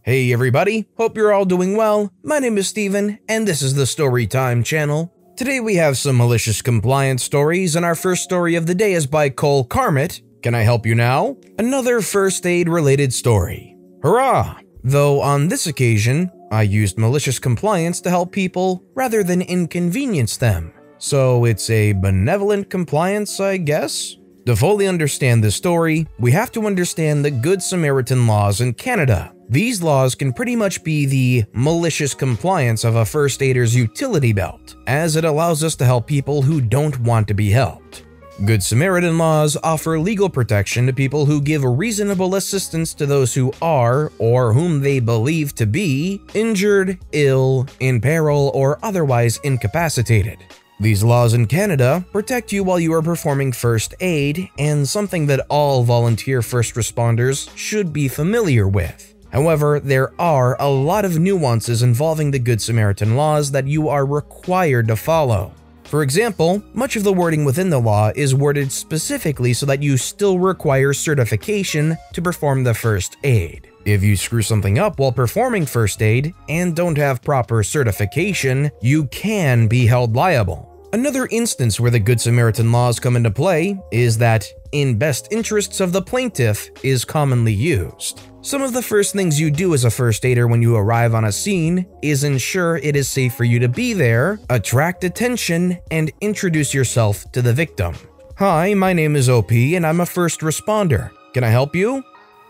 Hey everybody, hope you're all doing well. My name is Steven, and this is the Storytime channel. Today we have some malicious compliance stories, and our first story of the day is by Cole Carmit. Can I help you now? Another first aid related story. Hurrah! Though on this occasion, I used malicious compliance to help people rather than inconvenience them. So it's a benevolent compliance, I guess? To fully understand this story, we have to understand the Good Samaritan laws in Canada. These laws can pretty much be the malicious compliance of a first aider's utility belt, as it allows us to help people who don't want to be helped. Good Samaritan laws offer legal protection to people who give reasonable assistance to those who are, or whom they believe to be, injured, ill, in peril, or otherwise incapacitated. These laws in Canada protect you while you are performing first aid, and something that all volunteer first responders should be familiar with. However, there are a lot of nuances involving the Good Samaritan laws that you are required to follow. For example, much of the wording within the law is worded specifically so that you still require certification to perform the first aid. If you screw something up while performing first aid and don't have proper certification, you can be held liable. Another instance where the Good Samaritan laws come into play is that "in best interests of the plaintiff" is commonly used. Some of the first things you do as a first aider when you arrive on a scene is ensure it is safe for you to be there, attract attention, and introduce yourself to the victim. Hi, my name is OP and I'm a first responder. Can I help you?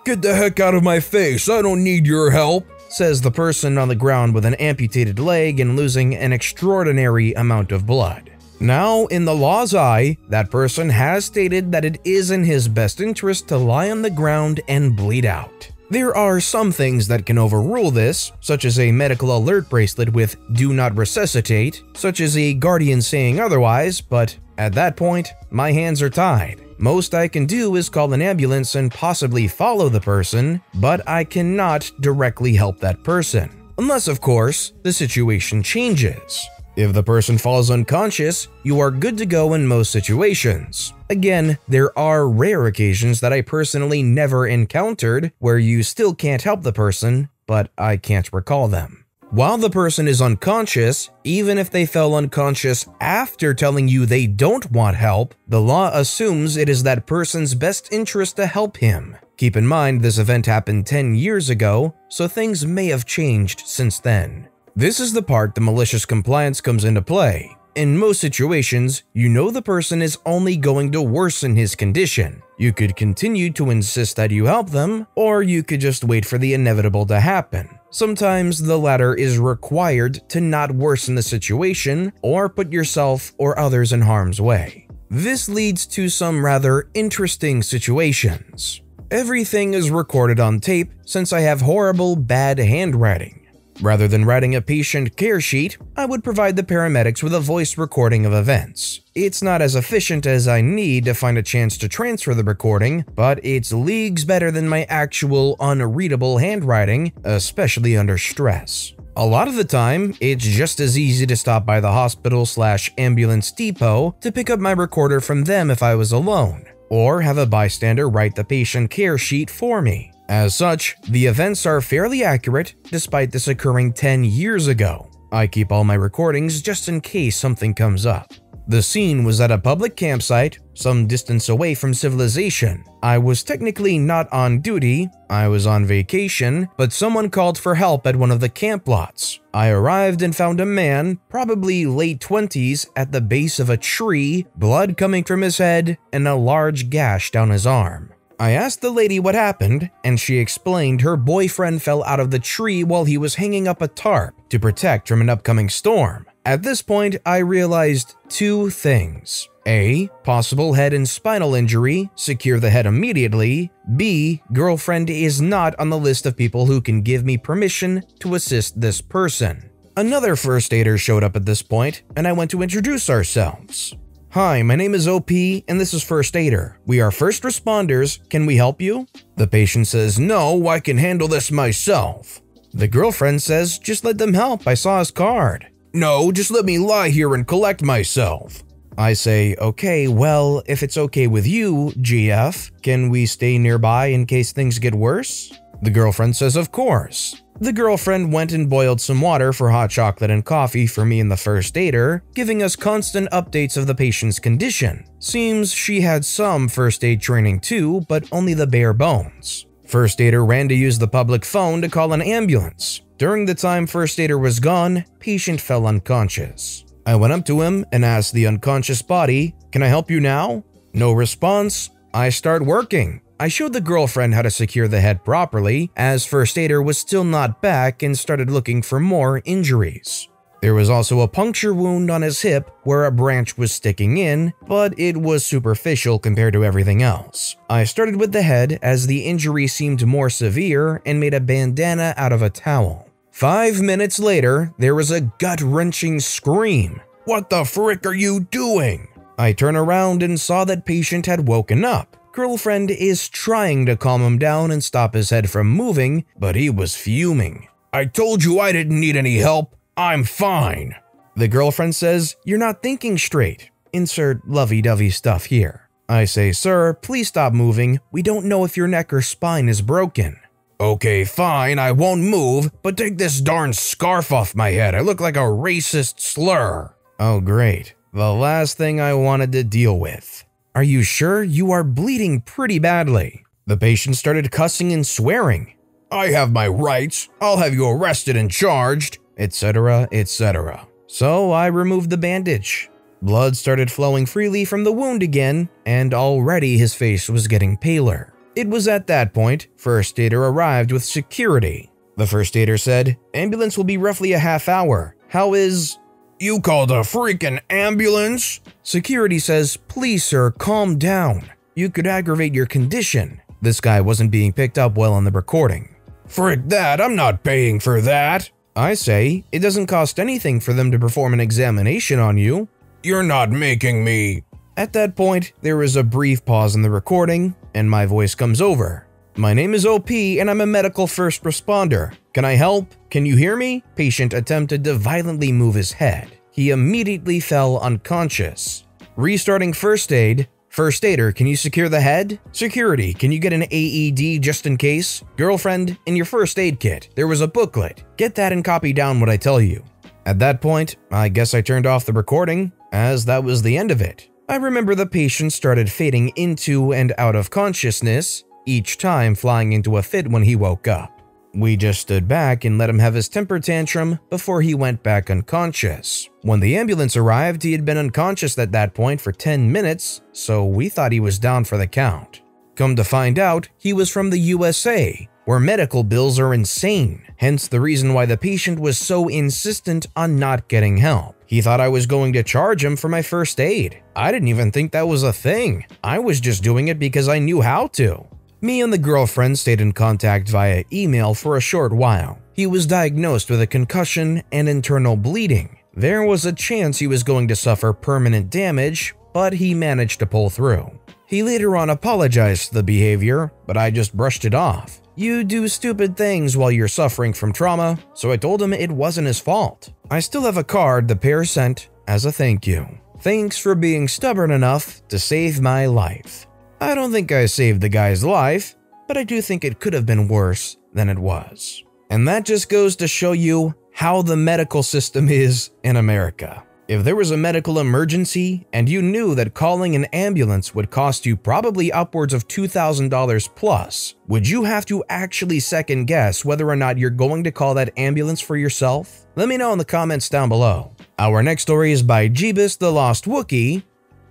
Get the heck out of my face, I don't need your help, says the person on the ground with an amputated leg and losing an extraordinary amount of blood. Now, in the law's eye, that person has stated that it is in his best interest to lie on the ground and bleed out. There are some things that can overrule this, such as a medical alert bracelet with "do not resuscitate," such as a guardian saying otherwise, but at that point, my hands are tied. Most I can do is call an ambulance and possibly follow the person, but I cannot directly help that person. Unless, of course, the situation changes. If the person falls unconscious, you are good to go in most situations. Again, there are rare occasions that I personally never encountered where you still can't help the person, but I can't recall them. While the person is unconscious, even if they fell unconscious after telling you they don't want help, the law assumes it is that person's best interest to help him. Keep in mind this event happened 10 years ago, so things may have changed since then. This is the part the malicious compliance comes into play. In most situations, you know the person is only going to worsen his condition. You could continue to insist that you help them, or you could just wait for the inevitable to happen. Sometimes the latter is required to not worsen the situation or put yourself or others in harm's way. This leads to some rather interesting situations. Everything is recorded on tape since I have horrible bad handwriting. Rather than writing a patient care sheet, I would provide the paramedics with a voice recording of events. It's not as efficient as I need to find a chance to transfer the recording, but it's leagues better than my actual unreadable handwriting, especially under stress. A lot of the time, it's just as easy to stop by the hospital/ambulance depot to pick up my recorder from them if I was alone, or have a bystander write the patient care sheet for me. As such, the events are fairly accurate despite this occurring 10 years ago. I keep all my recordings just in case something comes up. The scene was at a public campsite, some distance away from civilization. I was technically not on duty, I was on vacation, but someone called for help at one of the camp lots. I arrived and found a man, probably late 20s, at the base of a tree, blood coming from his head, and a large gash down his arm. I asked the lady what happened, and she explained her boyfriend fell out of the tree while he was hanging up a tarp to protect from an upcoming storm. At this point, I realized two things. A. Possible head and spinal injury, secure the head immediately. B. Girlfriend is not on the list of people who can give me permission to assist this person. Another first aider showed up at this point, and I went to introduce ourselves. Hi, my name is OP, and this is First Aider. We are first responders. Can we help you? The patient says, "No, I can handle this myself." The girlfriend says, "Just let them help. I saw his card." "No, just let me lie here and collect myself." I say, "Okay, well, if it's okay with you, GF, can we stay nearby in case things get worse?" The girlfriend says, "Of course." The girlfriend went and boiled some water for hot chocolate and coffee for me and the first aider, giving us constant updates of the patient's condition. Seems she had some first aid training too, but only the bare bones. First aider ran to use the public phone to call an ambulance. During the time first aider was gone, patient fell unconscious. I went up to him and asked the unconscious body, "Can I help you now?" No response. I start working. I showed the girlfriend how to secure the head properly, as first aider was still not back and started looking for more injuries. There was also a puncture wound on his hip where a branch was sticking in, but it was superficial compared to everything else. I started with the head as the injury seemed more severe and made a bandana out of a towel. 5 minutes later, there was a gut-wrenching scream. "What the frick are you doing?" I turned around and saw that patient had woken up. Girlfriend is trying to calm him down and stop his head from moving, but he was fuming. "I told you I didn't need any help. I'm fine." The girlfriend says, "You're not thinking straight." Insert lovey-dovey stuff here. I say, "Sir, please stop moving. We don't know if your neck or spine is broken." "Okay, fine, I won't move, but take this darn scarf off my head. I look like a racist slur." Oh great, the last thing I wanted to deal with. "Are you sure? You are bleeding pretty badly." The patient started cussing and swearing. "I have my rights. I'll have you arrested and charged," etc., etc. So I removed the bandage. Blood started flowing freely from the wound again, and already his face was getting paler. It was at that point, first aider arrived with security. The first aider said, "Ambulance will be roughly a half hour. How is—" "You called a freaking ambulance?" Security says, "Please sir, calm down. You could aggravate your condition." This guy wasn't being picked up well on the recording. "Frick that, I'm not paying for that." I say, "It doesn't cost anything for them to perform an examination on you." "You're not making me." At that point, there is a brief pause in the recording, and my voice comes over. "My name is OP and I'm a medical first responder. Can I help? Can you hear me?" Patient attempted to violently move his head. He immediately fell unconscious. Restarting first aid. "First aider, can you secure the head?" "Security, can you get an AED just in case?" "Girlfriend, in your first aid kit, there was a booklet. Get that and copy down what I tell you." At that point, I guess I turned off the recording, as that was the end of it. I remember the patient started fading into and out of consciousness, each time flying into a fit when he woke up. We just stood back and let him have his temper tantrum before he went back unconscious. When the ambulance arrived, he had been unconscious at that point for 10 minutes, so we thought he was down for the count. Come to find out, he was from the USA, where medical bills are insane, hence the reason why the patient was so insistent on not getting help. He thought I was going to charge him for my first aid. I didn't even think that was a thing. I was just doing it because I knew how to. Me and the girlfriend stayed in contact via email for a short while. He was diagnosed with a concussion and internal bleeding. There was a chance he was going to suffer permanent damage, but he managed to pull through. He later on apologized for the behavior, but I just brushed it off. You do stupid things while you're suffering from trauma, so I told him it wasn't his fault. I still have a card the pair sent as a thank you. Thanks for being stubborn enough to save my life. I don't think I saved the guy's life, but I do think it could have been worse than it was. And that just goes to show you how the medical system is in America. If there was a medical emergency and you knew that calling an ambulance would cost you probably upwards of $2,000 plus, would you have to actually second guess whether or not you're going to call that ambulance for yourself? Let me know in the comments down below. Our next story is by Jeebus the Lost Wookiee.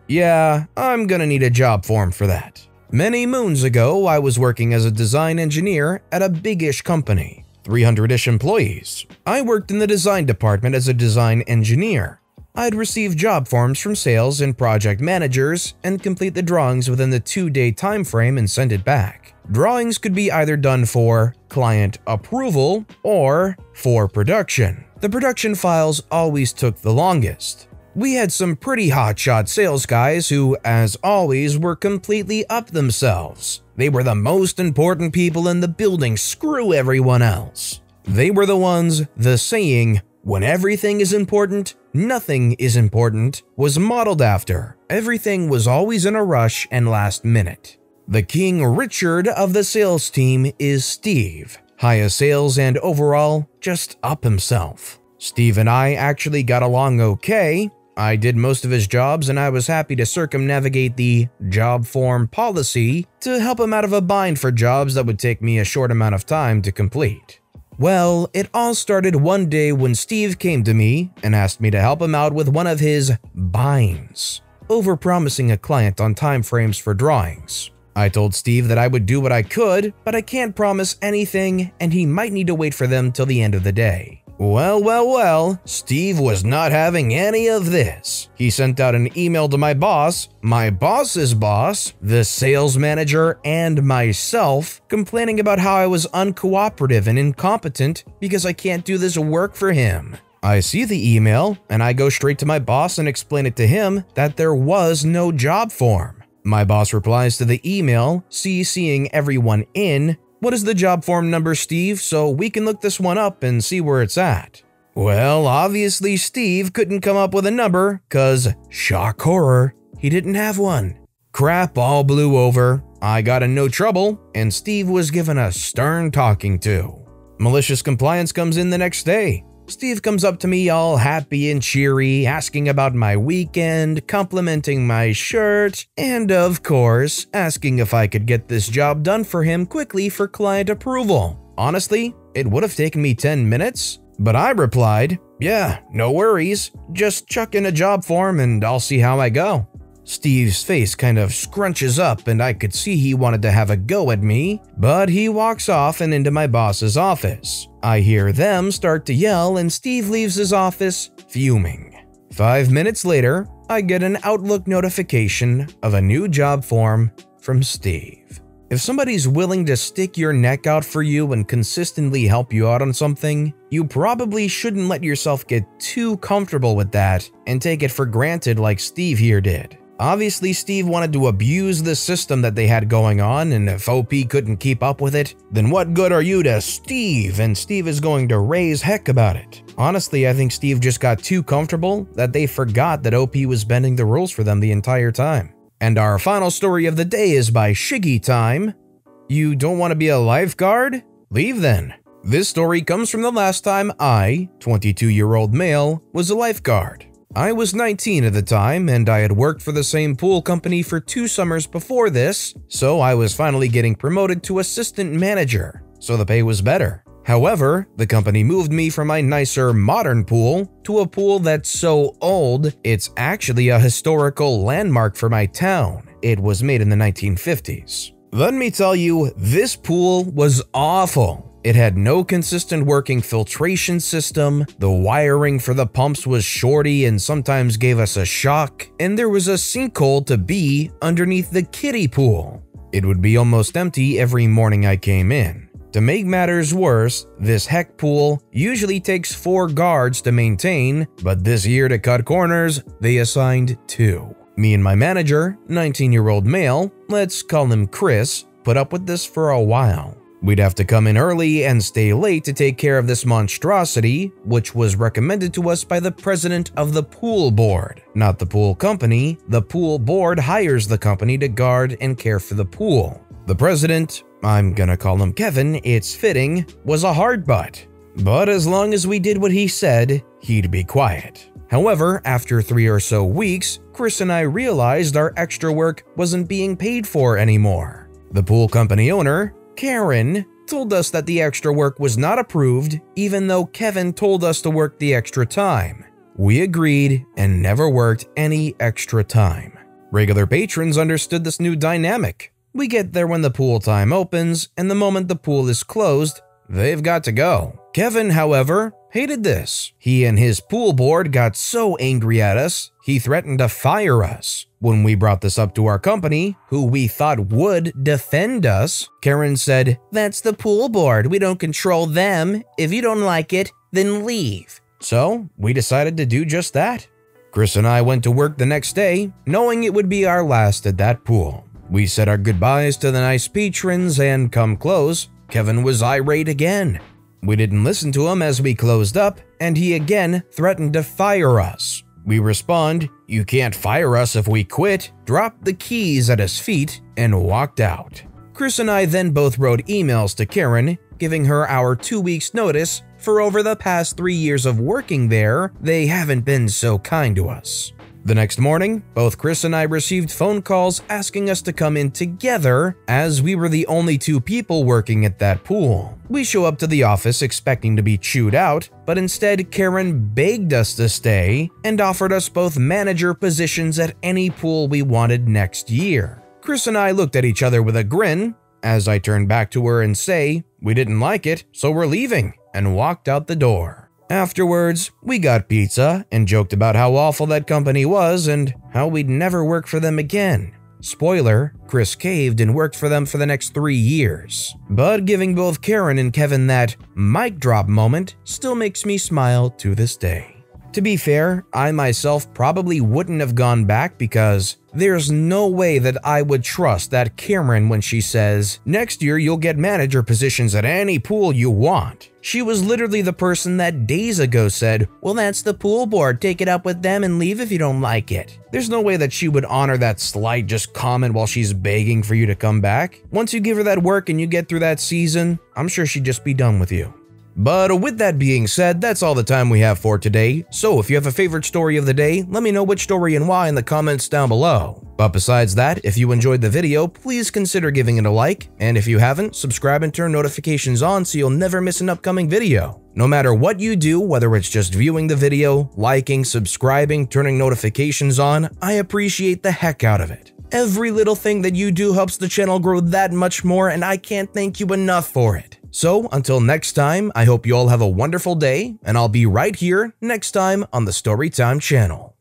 Yeah, I'm gonna need a job form for that. Many moons ago, I was working as a design engineer at a big-ish company, 300-ish employees. I worked in the design department as a design engineer. I'd receive job forms from sales and project managers and complete the drawings within the 2-day time frame and send it back. Drawings could be either done for client approval or for production. The production files always took the longest. We had some pretty hotshot sales guys who, as always, were completely up themselves. They were the most important people in the building, screw everyone else. They were the ones the saying, "When everything is important, nothing is important," was modeled after. Everything was always in a rush and last minute. The King Richard of the sales team is Steve. high as sales, and overall, just up himself. Steve and I actually got along okay. I did most of his jobs, and I was happy to circumnavigate the job form policy to help him out of a bind for jobs that would take me a short amount of time to complete. Well, it all started one day when Steve came to me and asked me to help him out with one of his binds, overpromising a client on timeframes for drawings. I told Steve that I would do what I could, but I can't promise anything, and he might need to wait for them till the end of the day. Well, Steve was not having any of this. He sent out an email to my boss's boss, the sales manager, and myself, complaining about how I was uncooperative and incompetent because I can't do this work for him. I see the email, and I go straight to my boss and explain it to him that there was no job form. My boss replies to the email, CCing everyone in, "What is the job form number, Steve, so we can look this one up and see where it's at?" Well, obviously Steve couldn't come up with a number, cause, shock horror, he didn't have one. Crap all blew over, I got in no trouble, and Steve was given a stern talking to. Malicious compliance comes in the next day. Steve comes up to me all happy and cheery, asking about my weekend, complimenting my shirt, and of course, asking if I could get this job done for him quickly for client approval. Honestly, it would have taken me 10 minutes, but I replied, "Yeah, no worries, just chuck in a job form and I'll see how I go." Steve's face kind of scrunches up and I could see he wanted to have a go at me, but he walks off and into my boss's office. I hear them start to yell and Steve leaves his office fuming. 5 minutes later, I get an Outlook notification of a new job form from Steve. If somebody's willing to stick your neck out for you and consistently help you out on something, you probably shouldn't let yourself get too comfortable with that and take it for granted like Steve here did. Obviously, Steve wanted to abuse the system that they had going on, and if OP couldn't keep up with it, then what good are you to Steve? And Steve is going to raise heck about it. Honestly, I think Steve just got too comfortable that they forgot that OP was bending the rules for them the entire time. And our final story of the day is by Shiggy Time. You don't want to be a lifeguard? Leave then. This story comes from the last time I, 22-year-old male, was a lifeguard. I was 19 at the time, and I had worked for the same pool company for 2 summers before this, so I was finally getting promoted to assistant manager, so the pay was better. However, the company moved me from my nicer modern pool to a pool that's so old, it's actually a historical landmark for my town. It was made in the 1950s. Let me tell you, this pool was awful. It had no consistent working filtration system, the wiring for the pumps was shorty and sometimes gave us a shock, and there was a sinkhole to be underneath the kiddie pool. It would be almost empty every morning I came in. To make matters worse, this heck pool usually takes 4 guards to maintain, but this year to cut corners, they assigned 2. Me and my manager, 19-year-old male, let's call him Chris, put up with this for a while. We'd have to come in early and stay late to take care of this monstrosity, which was recommended to us by the president of the pool board. Not the pool company, the pool board hires the company to guard and care for the pool. The president, I'm gonna call him Kevin, it's fitting, was a hard butt. But as long as we did what he said, he'd be quiet. However, after 3 or so weeks, Chris and I realized our extra work wasn't being paid for anymore. The pool company owner, Karen, told us that the extra work was not approved, even though Kevin told us to work the extra time. We agreed and never worked any extra time. Regular patrons understood this new dynamic. We get there when the pool time opens, and the moment the pool is closed, they've got to go. Kevin, however, hated this. He and his pool board got so angry at us, he threatened to fire us. When we brought this up to our company, who we thought would defend us, Karen said, "That's the pool board, we don't control them. If you don't like it, then leave." So we decided to do just that. Chris and I went to work the next day, knowing it would be our last at that pool. We said our goodbyes to the nice patrons and come close, Kevin was irate again. We didn't listen to him as we closed up, and he again threatened to fire us. We respond, "You can't fire us if we quit," dropped the keys at his feet, and walked out. Chris and I then both wrote emails to Karen, giving her our 2 weeks notice. For over the past 3 years of working there, they haven't been so kind to us. The next morning, both Chris and I received phone calls asking us to come in together as we were the only 2 people working at that pool. We show up to the office expecting to be chewed out, but instead Karen begged us to stay and offered us both manager positions at any pool we wanted next year. Chris and I looked at each other with a grin as I turned back to her and say, "We didn't like it, so we're leaving," and walked out the door. Afterwards, we got pizza and joked about how awful that company was and how we'd never work for them again. Spoiler, Chris caved and worked for them for the next 3 years. But giving both Karen and Kevin that mic drop moment still makes me smile to this day. To be fair, I myself probably wouldn't have gone back because there's no way that I would trust that Karen when she says, "Next year you'll get manager positions at any pool you want." She was literally the person that days ago said, "Well, that's the pool board, take it up with them and leave if you don't like it." There's no way that she would honor that slight just comment while she's begging for you to come back. Once you give her that work and you get through that season, I'm sure she'd just be done with you. But with that being said, that's all the time we have for today. So if you have a favorite story of the day, let me know which story and why in the comments down below. But besides that, if you enjoyed the video, please consider giving it a like, and if you haven't, subscribe and turn notifications on so you'll never miss an upcoming video. No matter what you do, whether it's just viewing the video, liking, subscribing, turning notifications on, I appreciate the heck out of it. Every little thing that you do helps the channel grow that much more, and I can't thank you enough for it. So until next time, I hope you all have a wonderful day, and I'll be right here next time on the Storytime channel.